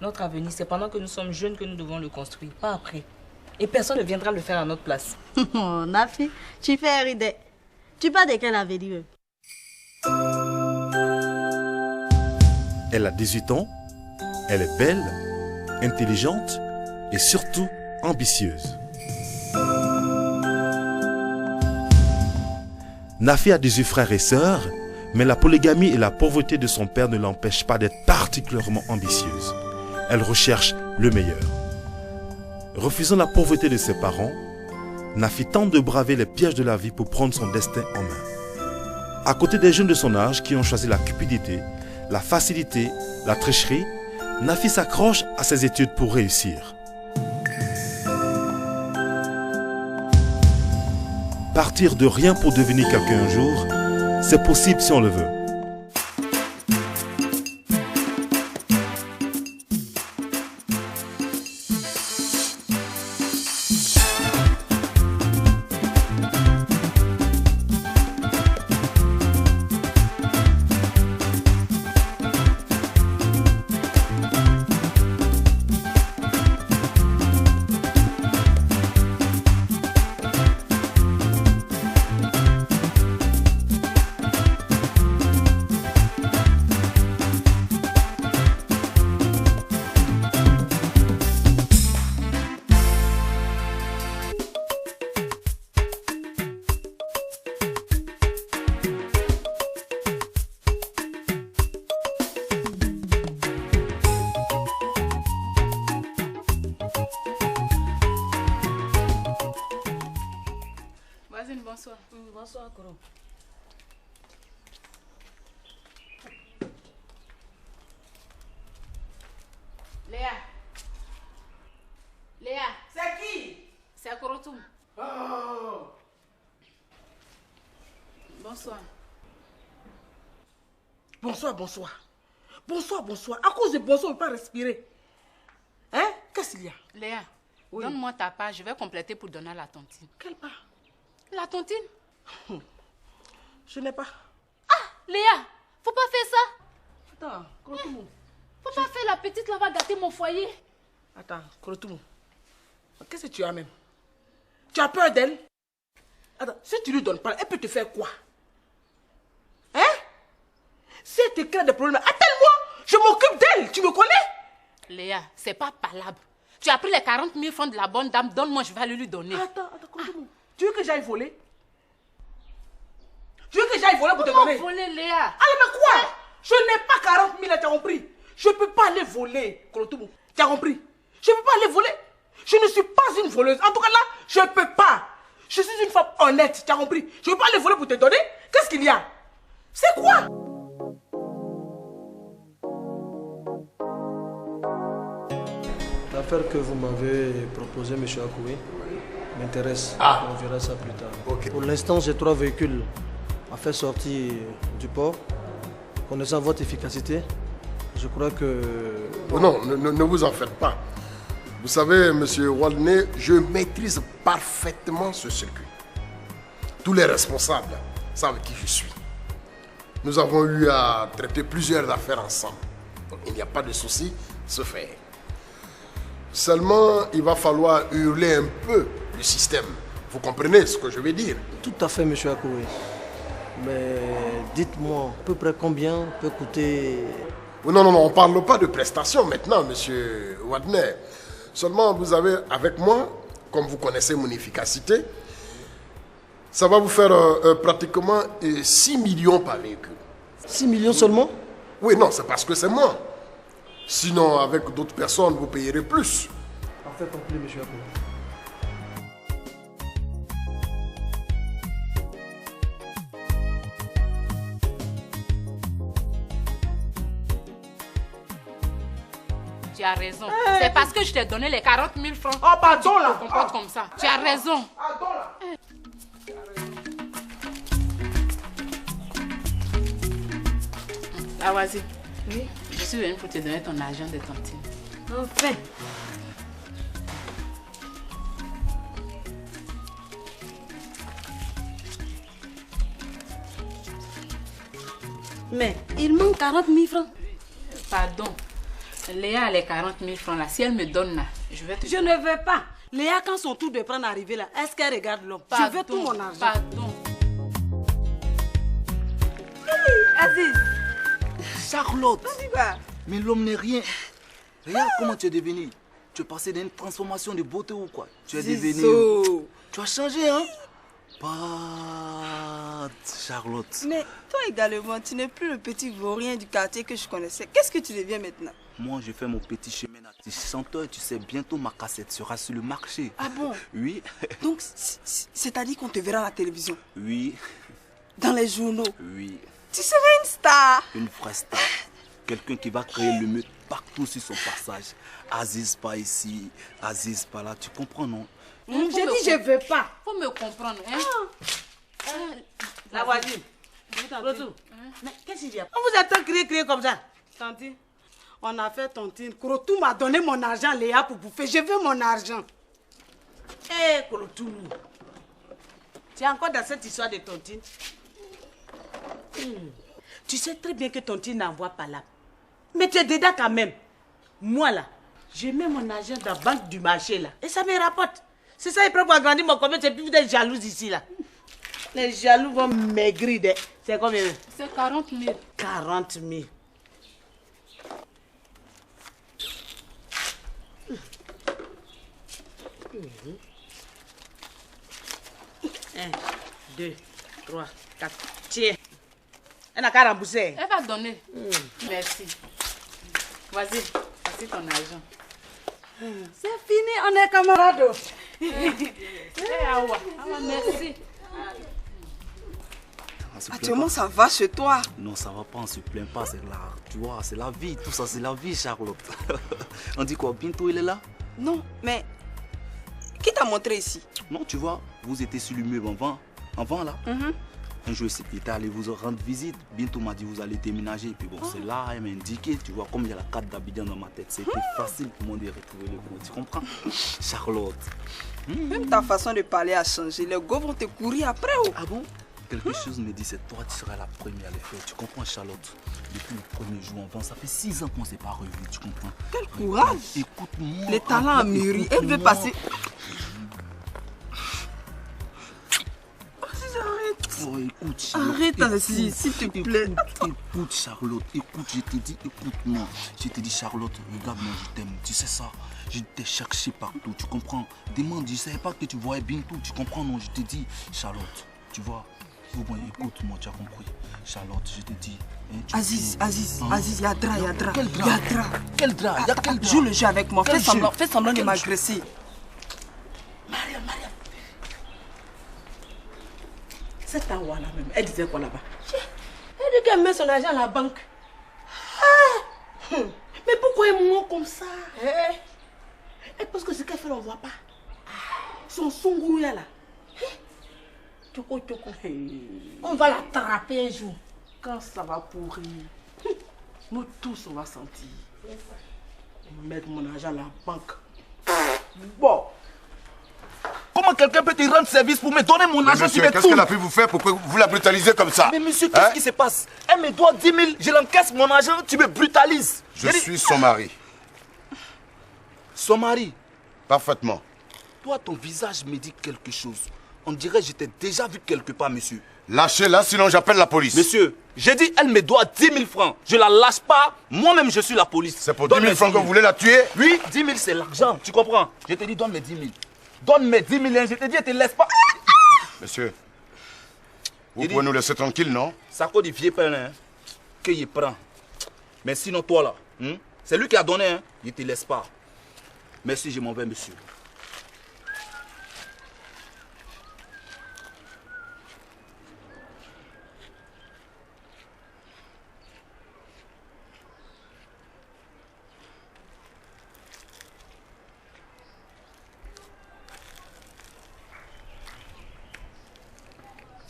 Notre avenir, c'est pendant que nous sommes jeunes que nous devons le construire, pas après. Et personne ne viendra le faire à notre place. Oh, Nafi, tu fais rider. Tu parles de quel avenir? Elle a 18 ans, elle est belle, intelligente et surtout ambitieuse. Nafi a 18 frères et sœurs, mais la polygamie et la pauvreté de son père ne l'empêchent pas d'être particulièrement ambitieuse. Elle recherche le meilleur. Refusant la pauvreté de ses parents, Nafi tente de braver les pièges de la vie pour prendre son destin en main. À côté des jeunes de son âge qui ont choisi la cupidité, la facilité, la tricherie, Nafi s'accroche à ses études pour réussir. Partir de rien pour devenir quelqu'un un jour, c'est possible si on le veut. Bonsoir. Bonsoir, Koro. Léa. Léa. C'est qui? C'est Korotoum. Oh. Bonsoir. Bonsoir, bonsoir. Bonsoir, bonsoir. À cause de bonsoir, on ne peut pas respirer. Hein? Qu'est-ce qu'il y a? Léa, oui. Donne-moi ta part, je vais compléter pour donner à la tontine. Quelle part? La tontine? Je n'ai pas. Ah, Léa, faut pas faire ça. Attends, Korotoumou. Faut pas faire la petite, là va gâter mon foyer. Attends, Korotoumou. Qu'est-ce que tu as même? Tu as peur d'elle? Attends, si tu lui donnes pas, elle peut te faire quoi? Hein? Si elle te crée des problèmes, appelle-moi. Je m'occupe d'elle, tu me connais? Léa, c'est pas palable. Tu as pris les 40 000 francs de la bonne dame, donne-moi, je vais aller lui donner. Attends, Korotoumou. Tu veux que j'aille voler? Tu veux que j'aille voler pour te donner? Voler, Léa. Allez, mais quoi? Je n'ai pas 40 000, tu as compris? Je ne peux pas aller voler, Korotoumou. Tu as compris? Je ne peux pas aller voler. Je ne suis pas une voleuse. En tout cas, là, je ne peux pas. Je suis une femme honnête, tu as compris? Je ne peux pas aller voler pour te donner. Qu'est-ce qu'il y a? C'est quoi? L'affaire que vous m'avez proposée, M. Akoui, m'intéresse. On verra ça plus tard. Okay. Pour l'instant, j'ai 3 véhicules à faire sortir du port. Connaissant votre efficacité, je crois que... Non, ne vous en faites pas. Vous savez, monsieur Waldner, je maîtrise parfaitement ce circuit. Tous les responsables savent qui je suis. Nous avons eu à traiter plusieurs affaires ensemble. Donc, il n'y a pas de souci, se faire. Seulement, il va falloir hurler un peu le système. Vous comprenez ce que je veux dire? Tout à fait, M. Akoui. Mais dites-moi, à peu près combien peut coûter... Non, on ne parle pas de prestations maintenant, monsieur Waldner. Seulement, vous avez avec moi, comme vous connaissez mon efficacité, ça va vous faire pratiquement 6 millions par véhicule. 6 millions seulement? Oui, non, c'est parce que c'est moi. Sinon, avec d'autres personnes, vous payerez plus. En fait, compris, M. Akoui. Tu as raison. C'est parce que je t'ai donné les 40 000 francs. Oh, pardon là. Tu te comportes comme ça. Tu as raison. Pardon là. Ah, vas-y. Oui. Je suis venue pour te donner ton argent de tontine. Enfin. Mais il manque 40 000 francs. Pardon. Léa a les 40 000 francs là. Si elle me donne là, je vais te... Je ne veux pas. Léa, quand son tour de prendre arrivé là, est-ce qu'elle regarde l'homme? Je veux tout mon argent. Pardon. Aziz. Charlotte. Vas-y, va. Mais l'homme n'est rien. Regarde comment tu es devenu. Tu es passé d'une transformation de beauté ou quoi? Tu es devenu... Tu as changé, hein? Pas... Charlotte. Mais toi également, tu n'es plus le petit vaurien du quartier que je connaissais. Qu'est-ce que tu deviens maintenant? Moi, je fais mon petit chemin d'artiste chanteur. Tu sais, bientôt ma cassette sera sur le marché. Ah bon? Oui. Donc, c'est-à-dire qu'on te verra à la télévision? Oui. Dans les journaux? Oui. Tu serais une star? Une vraie star. Quelqu'un qui va créer le meute partout sur son passage. Aziz par ici, Aziz par là. Tu comprends, non? J'ai dit je veux pas. Faut me comprendre, hein? La voisine. Retour. Mais qu'est-ce qu'il y a? On vous attend crier comme ça. Tantine, on a fait tontine. Korotou m'a donné mon argent, Léa, pour bouffer. Je veux mon argent. Hé, Korotou. Tu es encore dans cette histoire de tontine? Tu sais très bien que tontine n'envoie pas là. Mais tu es dedans quand même. Moi là, je mets mon argent dans la banque du marché là. Et ça me rapporte. C'est ça, il prend pour agrandir mon commerce. C'est plus des jaloux ici là. Les jaloux vont maigrir. C'est combien? C'est 40 000. 40 000. Un, 2, 3, 4. Tiens. Elle n'a qu'à rembourser. Elle va donner. Merci. Vas-y, voici ton argent. C'est fini, on est camarades. Awa, merci. Actuellement, ça va chez toi? Non, ça va pas, on se plaint pas, c'est là. Tu vois, c'est la vie, tout ça, c'est la vie, Charlotte. On dit quoi, bientôt il est là? Non, mais qui t'a montré ici? Non, tu vois, vous étiez sur l'immeuble avant là. Un jour, il était allé vous rendre visite. Bientôt, m'a dit vous allez déménager. Et puis bon, c'est là, elle m'a indiqué. Tu vois, comme il y a la carte d'Abidjan dans ma tête, c'était facile pour moi de retrouver le go. Tu comprends? Charlotte. Même ta façon de parler a changé. Les gars vont te courir après. Oh. Ah bon? Quelque chose me dit, c'est toi qui seras la première à le faire. Tu comprends, Charlotte? Depuis le premier jour avant, ça fait 6 ans qu'on ne s'est pas revus. Tu comprends? Quel courage! Écoute-moi. Les talents a mûri. Elle veut passer. Oh, écoute, Charlotte. Arrête, Aziz, s'il te plaît. Écoute, Charlotte, écoute, je te dis, écoute-moi. Je te dis, Charlotte, regarde-moi, je t'aime. Tu sais ça, je t'ai cherché partout, tu comprends? Demande, je ne savais pas que tu voyais bientôt, tu comprends? Non, je te dis, Charlotte, tu vois? Bon, écoute-moi, tu as compris. Charlotte, je te dis. Hein, Aziz, il y a drap, il y a drap. Quel drap? Quel drap? Il y a quel drap? Joue le jeu avec moi, fais semblant de m'agresser. Mariam. Cette Awa là même, elle disait quoi là-bas? Elle dit qu'elle met son argent à la banque. Mais pourquoi elle ment comme ça? Elle pense que ce qu'elle fait, on ne voit pas. Son songouya là. Toko. On va l'attraper un jour. Quand ça va pourrir, nous tous on va sentir. Mettre mon argent à la banque. Bon. Comment quelqu'un peut te rendre service pour me donner mon argent? Monsieur, qu'est-ce qu'elle a pu vous faire pour que vous la brutalisez comme ça? Mais monsieur, qu'est-ce qui se passe? Elle me doit 10 000, je l'encaisse mon argent, tu me brutalises. Je suis son mari. Son mari? Parfaitement. Toi, ton visage me dit quelque chose. On dirait que je t'ai déjà vu quelque part, monsieur. Lâchez-la, sinon j'appelle la police. Monsieur, j'ai dit elle me doit 10 000 francs. Je la lâche pas, moi-même je suis la police. C'est pour 10 000 francs que vous voulez la tuer? Oui, 10 000 c'est l'argent, tu comprends? Je te dis donne mes 10 000. Donne mes 10 000, je te dis, je te laisse pas. Monsieur, vous pouvez nous laisser tranquille, non? Ça cause du vieux père, hein, qu'il prend. Mais sinon, toi là, c'est lui qui a donné, hein, il te laisse pas. Merci, je m'en vais, monsieur.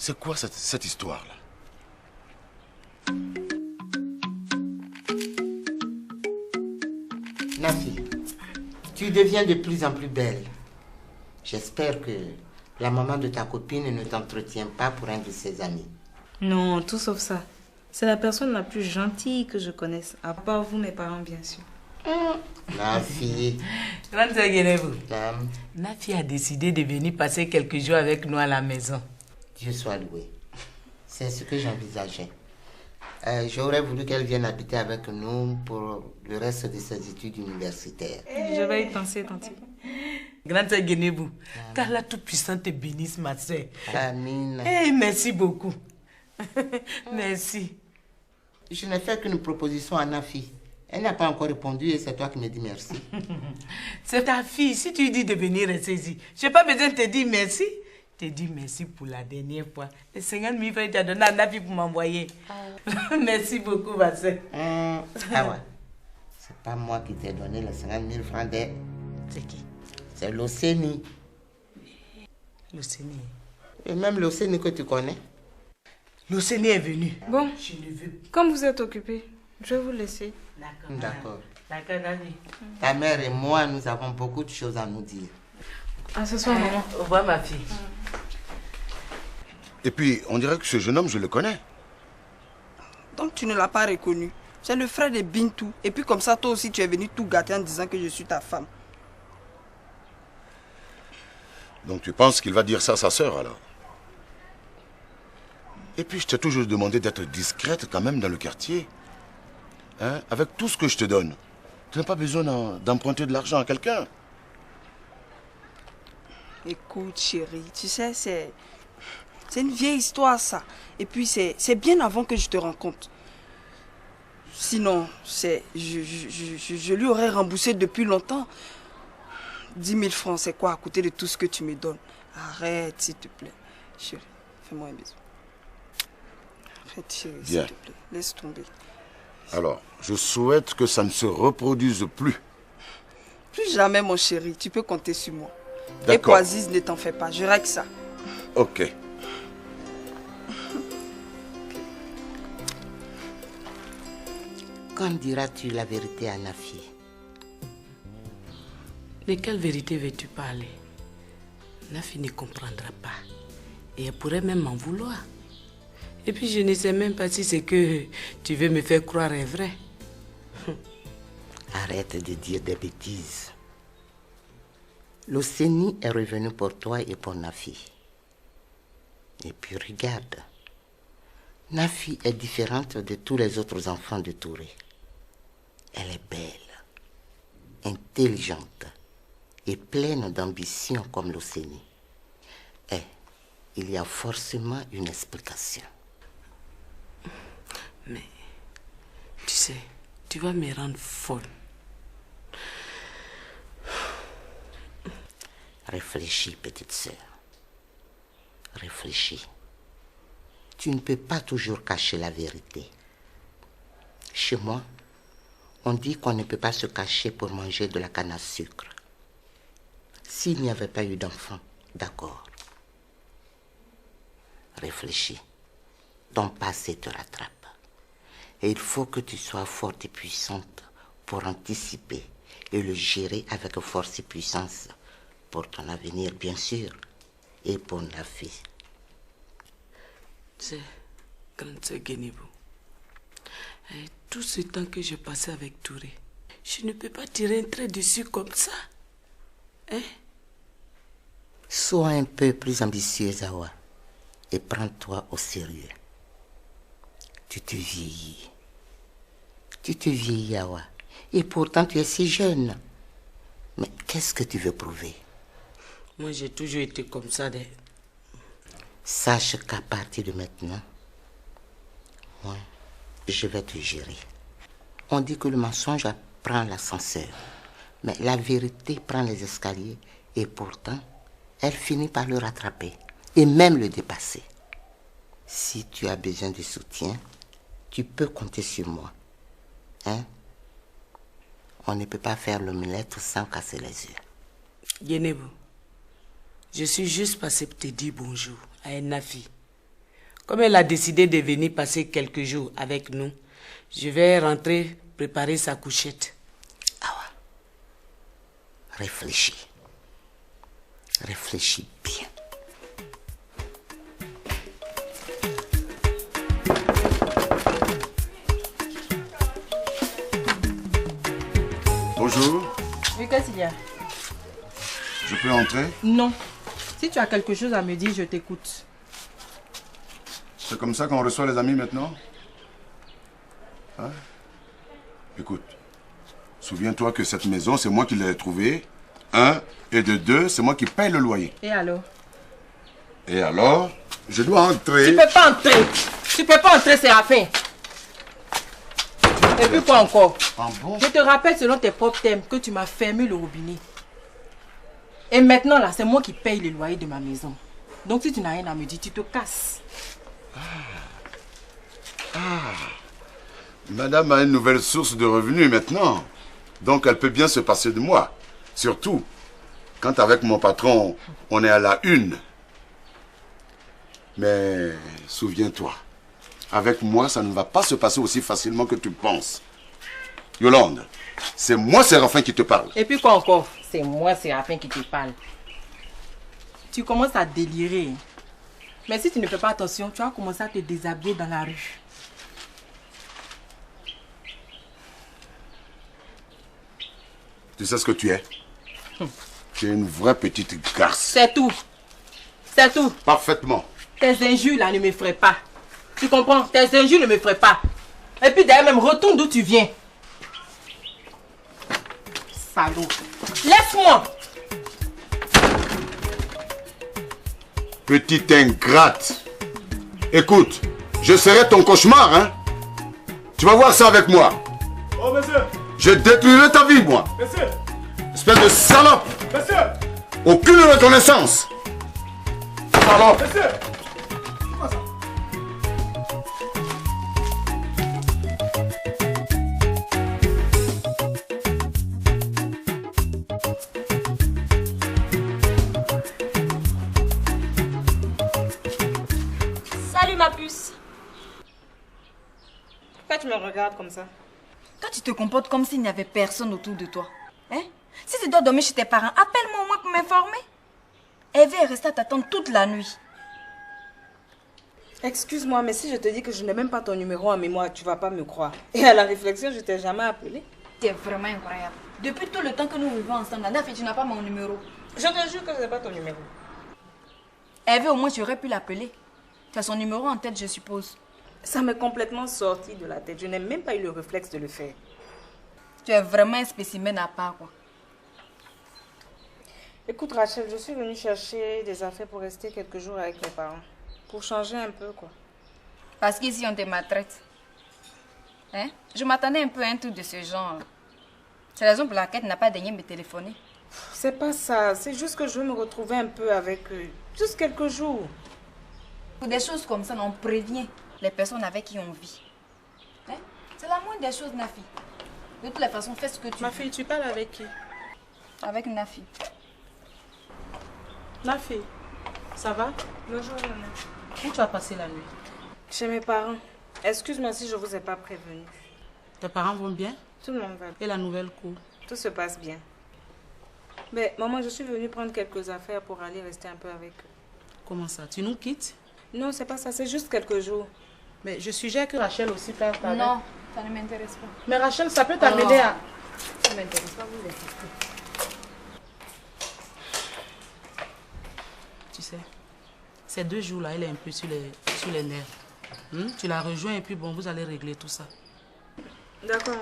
C'est quoi cette histoire-là? Nafi, tu deviens de plus en plus belle. J'espère que la maman de ta copine ne t'entretient pas pour un de ses amis. Non, tout sauf ça. C'est la personne la plus gentille que je connaisse, à part vous, mes parents, bien sûr. Nafi. Grande sœur Guénévou. Dame. Nafi a décidé de venir passer quelques jours avec nous à la maison. Dieu soit loué. C'est ce que j'envisageais. J'aurais voulu qu'elle vienne habiter avec nous pour le reste de ses études universitaires. Je vais y penser, tante. Grande sœur Guénévou, qu'Allah Tout-Puissant te bénisse, ma sœur. Amin. Eh, merci beaucoup. Merci. Je n'ai fait qu'une proposition à Nafi. Elle n'a pas encore répondu et c'est toi qui me dis merci. C'est ta fille. Si tu lui dis de venir rester ici, je n'ai pas besoin de te dire merci. Je te dis merci pour la dernière fois. Les 50 000 francs que tu as donné à Nafi pour m'envoyer. Merci beaucoup, ma soeur. Ah ouais. C'est pas moi qui t'ai donné les 50 000 francs d'aide. C'est qui? C'est l'Océanie. L'Océanie. Et même l'Océanie que tu connais. L'Océanie est venue. Bon, Je ne veux. comme vous êtes occupé, je vais vous laisser. D'accord. D'accord, David. Ta mère et moi, nous avons beaucoup de choses à nous dire. À ce soir, maman. Au revoir, ma fille. Et puis, on dirait que ce jeune homme, je le connais. Donc tu ne l'as pas reconnu. C'est le frère de Bintou. Et puis comme ça, toi aussi, tu es venu tout gâter en disant que je suis ta femme. Donc tu penses qu'il va dire ça à sa sœur, alors? Et puis, je t'ai toujours demandé d'être discrète quand même dans le quartier. Hein? Avec tout ce que je te donne. Tu n'as pas besoin d'emprunter de l'argent à quelqu'un. Écoute, chérie, tu sais, c'est une vieille histoire, ça. Et puis, c'est bien avant que je te rencontre. Sinon, je lui aurais remboursé depuis longtemps. 10 000 francs, c'est quoi à côté de tout ce que tu me donnes? Arrête, s'il te plaît. Chérie, fais-moi un bisou. Arrête, chérie, s'il te plaît. Laisse tomber. Alors, je souhaite que ça ne se reproduise plus. Plus jamais, mon chéri. Tu peux compter sur moi. Et D'accord. pour Aziz, ne t'en fais pas. Je règle ça. Ok. Quand diras-tu la vérité à Nafi? De quelle vérité veux-tu parler? Nafi ne comprendra pas. Et elle pourrait même m'en vouloir. Et puis je ne sais même pas si c'est que tu veux me faire croire est vrai. Arrête de dire des bêtises. L'Océanie est revenue pour toi et pour Nafi. Et puis regarde. Nafi est différente de tous les autres enfants de Touré. Elle est belle, intelligente et pleine d'ambition comme l'Océanie. Et il y a forcément une explication. Mais, tu sais, tu vas me rendre folle. Réfléchis, petite sœur. Réfléchis. Tu ne peux pas toujours cacher la vérité. Chez moi, on dit qu'on ne peut pas se cacher pour manger de la canne à sucre. S'il n'y avait pas eu d'enfant, d'accord. Réfléchis. Ton passé te rattrape. Et il faut que tu sois forte et puissante pour anticiper et le gérer avec force et puissance pour ton avenir, bien sûr, et pour la vie. Tu sais, grande sœur Guénévou, tout ce temps que j'ai passé avec Touré, je ne peux pas tirer un trait dessus comme ça. Hein? Sois un peu plus ambitieuse, Awa, et prends-toi au sérieux. Tu te vieillis. Tu te vieillis, Awa. Et pourtant, tu es si jeune. Mais qu'est-ce que tu veux prouver? Moi, j'ai toujours été comme ça. Sache qu'à partir de maintenant, moi, je vais te gérer. On dit que le mensonge prend l'ascenseur, mais la vérité prend les escaliers et pourtant, elle finit par le rattraper et même le dépasser. Si tu as besoin de soutien, tu peux compter sur moi. Hein? On ne peut pas faire l'omelette sans casser les œufs. Guénévou, je suis juste passée pour te dire bonjour à Nafi. Comme elle a décidé de venir passer quelques jours avec nous, je vais rentrer préparer sa couchette. Awa, réfléchis. Réfléchis bien. Bonjour. Oui, qu'est-ce qu'il y a? Je peux entrer? Non. Si tu as quelque chose à me dire, je t'écoute. C'est comme ça qu'on reçoit les amis maintenant? Hein? Écoute, souviens-toi que cette maison, c'est moi qui l'ai trouvée. 1 et de 2, c'est moi qui paye le loyer. Et alors? Et alors, je dois entrer. Tu peux pas entrer. Tu peux pas entrer, c'est la fin. Et puis quoi encore? Ah bon? Je te rappelle selon tes propres termes que tu m'as fermé le robinet. Et maintenant là, c'est moi qui paye le loyer de ma maison. Donc si tu n'as rien à me dire, tu te casses. Madame a une nouvelle source de revenus maintenant. Donc elle peut bien se passer de moi. Surtout quand avec mon patron, on est à la une. Mais souviens-toi, avec moi, ça ne va pas se passer aussi facilement que tu penses. Yolande, c'est moi Séraphin qui te parle. Et puis quoi encore? C'est moi Séraphin qui te parle. Tu commences à délirer. Mais si tu ne fais pas attention, tu vas commencer à te déshabiller dans la rue. Tu sais ce que tu es? Tu es une vraie petite garce. C'est tout. C'est tout. Parfaitement. Tes injures là ne me feraient pas. Tu comprends? Tes injures ne me feraient pas. Et puis d'ailleurs même, retourne d'où tu viens. Salaud. Laisse-moi. Petite ingrate. Écoute, je serai ton cauchemar, hein? Tu vas voir ça avec moi. Oh, monsieur! Je détruirai ta vie, moi. Monsieur! Espèce de salope. Monsieur! Aucune reconnaissance. Salope. Monsieur! Salut ma puce. Pourquoi tu me regardes comme ça? Quand tu te comportes comme s'il n'y avait personne autour de toi, hein? Si tu dois dormir chez tes parents, appelle-moi au moins pour m'informer. Hervé est resté à t'attendre toute la nuit. Excuse-moi, mais si je te dis que je n'ai même pas ton numéro en mémoire, tu vas pas me croire. Et à la réflexion, je t'ai jamais appelé. Tu es vraiment incroyable. Depuis tout le temps que nous vivons ensemble, Nafi, tu n'as pas mon numéro. Je te jure que je n'ai pas ton numéro. Hervé, au moins, j'aurais pu l'appeler. Tu as son numéro en tête, je suppose. Ça m'est complètement sorti de la tête. Je n'ai même pas eu le réflexe de le faire. Tu es vraiment un spécimen à part, quoi. Écoute Rachel, je suis venue chercher des affaires pour rester quelques jours avec mes parents. Pour changer un peu, quoi. Parce qu'ici, on te maltraite. Hein? Je m'attendais un peu à un truc de ce genre. C'est la raison pour laquelle tu n'as pas daigné me téléphoner. C'est pas ça. C'est juste que je veux me retrouver un peu avec eux. Juste quelques jours. Pour des choses comme ça, on prévient les personnes avec qui on vit. Hein? C'est la moindre des choses, Nafi. De toutes les façons, fais ce que tu veux. Ma fille, tu parles avec qui? Avec Nafi. Nafi, ça va? Bonjour, maman. Où tu as passé la nuit? Chez mes parents. Excuse-moi si je vous ai pas prévenu. Tes parents vont bien? Tout le monde va bien. Et la nouvelle cour? Tout se passe bien. Mais maman, je suis venue prendre quelques affaires pour aller rester un peu avec eux. Comment ça? Tu nous quittes? Non, c'est pas ça, c'est juste quelques jours. Mais je suggère que Rachel aussi parte avec. Non, ça ne m'intéresse pas. Mais Rachel, ça peut t'amener à... Ça ne m'intéresse pas, vous insistez. Tu sais, ces 2 jours-là, elle est un peu sur les nerfs. Tu la rejoins et puis bon, vous allez régler tout ça. D'accord.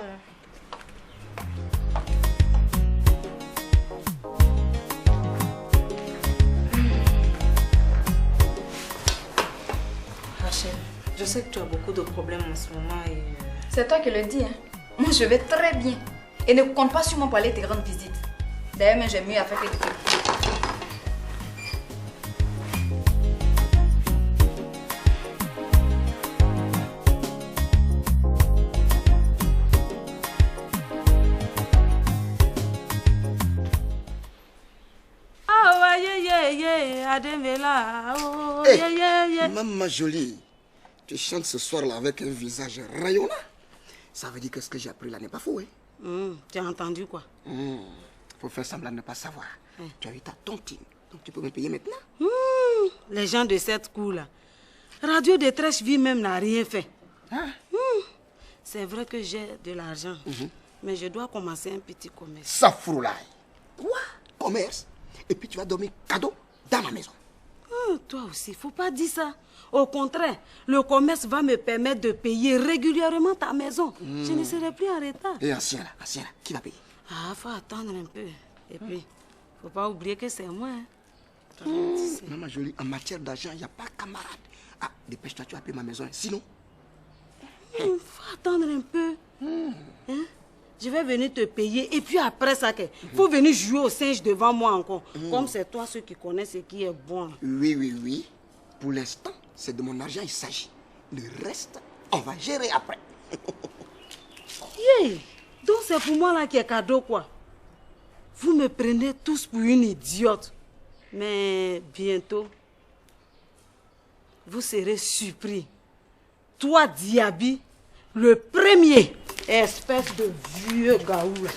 Rachel, je sais que tu as beaucoup de problèmes en ce moment et... C'est toi qui le dis, hein. Moi, je vais très bien. Et ne compte pas sur moi pour aller te rendre visite. D'ailleurs, même j'ai mieux à faire que de te... Maman jolie, tu chantes ce soir-là avec un visage rayonnant. Ça veut dire que ce que j'ai appris là n'est pas faux, hein? Tu as entendu quoi? Faut faire semblant de ne pas savoir. Tu as eu ta tontine, donc tu peux me payer maintenant. Les gens de cette cour-là. Radio Détresse Vie même n'a rien fait. C'est vrai que j'ai de l'argent. Mais je dois commencer un petit commerce. Safroulaye. Quoi? Commerce? Et puis tu vas dormir cadeau dans ma maison. Toi aussi, faut pas dire ça. Au contraire, le commerce va me permettre de payer régulièrement ta maison. Je ne serai plus en retard. Et ancien là, qui va payer? Ah, faut attendre un peu. Et puis, faut pas oublier que c'est moi. Hein. Maman jolie, en matière d'argent, il n'y a pas de camarade. Ah, dépêche-toi, tu vas payer ma maison. Sinon... faut attendre un peu. Hein? Je vais venir te payer. Et puis après ça, il faut venir jouer au singe devant moi encore. Comme c'est toi ceux qui connaissent ce qui est bon. Oui. Pour l'instant, c'est de mon argent il s'agit. Le reste, on va gérer après. Donc c'est pour moi là qui est cadeau quoi. Vous me prenez tous pour une idiote. Mais bientôt, vous serez surpris. Toi, Diaby, le premier, espèce de vieux gaou là.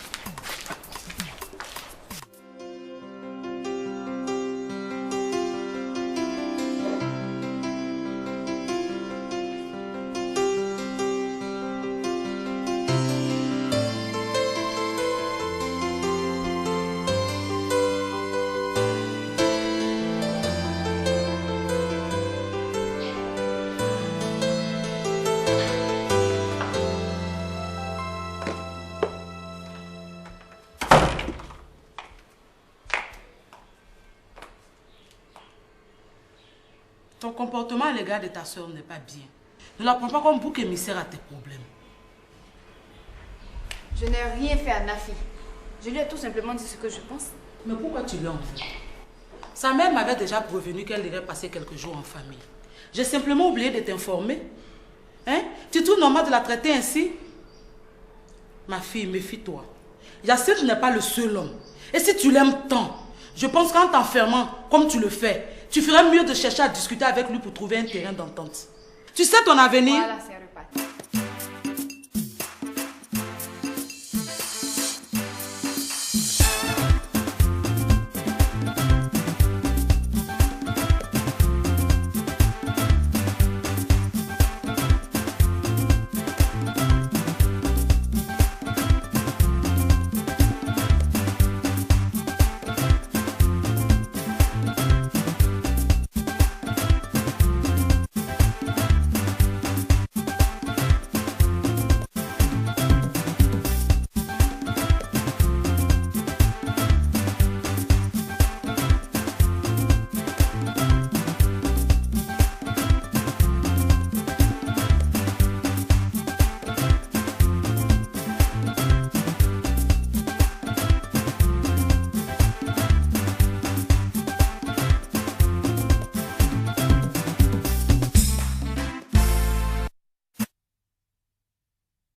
Ton comportement à l'égard de ta soeur n'est pas bien. Ne la prends pas comme bouc émissaire à tes problèmes. Je n'ai rien fait à Nafi. Je lui ai tout simplement dit ce que je pense. Mais pourquoi tu lui en veux? Sa mère m'avait déjà prévenu qu'elle irait passer quelques jours en famille. J'ai simplement oublié de t'informer. Hein? Tu trouves normal de la traiter ainsi? Ma fille, méfie-toi. Yassir n'est pas le seul homme. Et si tu l'aimes tant, je pense qu'en t'enfermant comme tu le fais, tu ferais mieux de chercher à discuter avec lui pour trouver un terrain d'entente. Tu sais ton avenir? Voilà, c'est